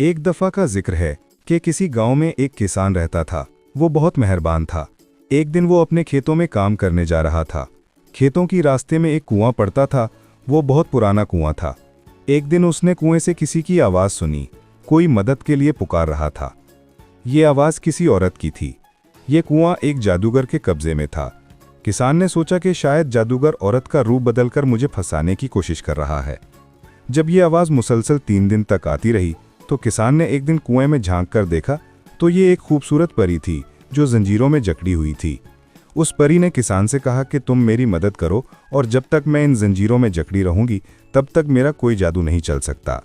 एक दफ़ा का जिक्र है कि किसी गांव में एक किसान रहता था। वो बहुत मेहरबान था। एक दिन वो अपने खेतों में काम करने जा रहा था। खेतों की रास्ते में एक कुआं पड़ता था। वो बहुत पुराना कुआं था। एक दिन उसने कुएं से किसी की आवाज़ सुनी। कोई मदद के लिए पुकार रहा था। ये आवाज़ किसी औरत की थी। ये कुआं एक जादूगर के कब्जे में था। किसान ने सोचा कि शायद जादूगर औरत का रूप बदलकर मुझे फंसाने की कोशिश कर रहा है। जब ये आवाज़ मुसलसल 3 दिन तक आती रही तो किसान ने एक दिन कुएं में झांक कर देखा तो ये एक खूबसूरत परी थी जो जंजीरों में जकड़ी हुई थी। उस परी ने किसान से कहा कि तुम मेरी मदद करो और जब तक मैं इन जंजीरों में जकड़ी रहूंगी तब तक मेरा कोई जादू नहीं चल सकता।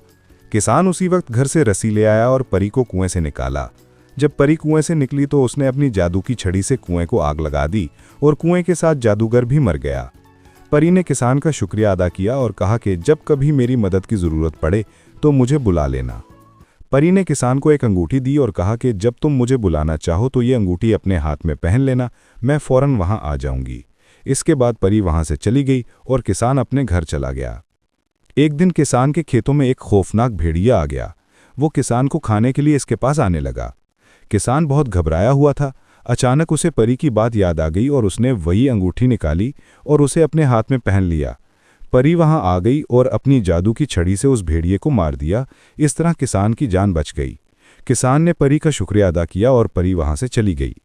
किसान उसी वक्त घर से रस्सी ले आया और परी को कुएं से निकाला। जब परी कुएं से निकली तो उसने अपनी जादू की छड़ी से कुएं को आग लगा दी और कुएं के साथ जादूगर भी मर गया। परी ने किसान का शुक्रिया अदा किया और कहा कि जब कभी मेरी मदद की ज़रूरत पड़े तो मुझे बुला लेना। परी ने किसान को एक अंगूठी दी और कहा कि जब तुम मुझे बुलाना चाहो तो ये अंगूठी अपने हाथ में पहन लेना, मैं फौरन वहां आ जाऊंगी। इसके बाद परी वहां से चली गई और किसान अपने घर चला गया। एक दिन किसान के खेतों में एक खौफनाक भेड़िया आ गया। वो किसान को खाने के लिए इसके पास आने लगा। किसान बहुत घबराया हुआ था। अचानक उसे परी की बात याद आ गई और उसने वही अंगूठी निकाली और उसे अपने हाथ में पहन लिया। परी वहां आ गई और अपनी जादू की छड़ी से उस भेड़िए को मार दिया। इस तरह किसान की जान बच गई। किसान ने परी का शुक्रिया अदा किया और परी वहां से चली गई।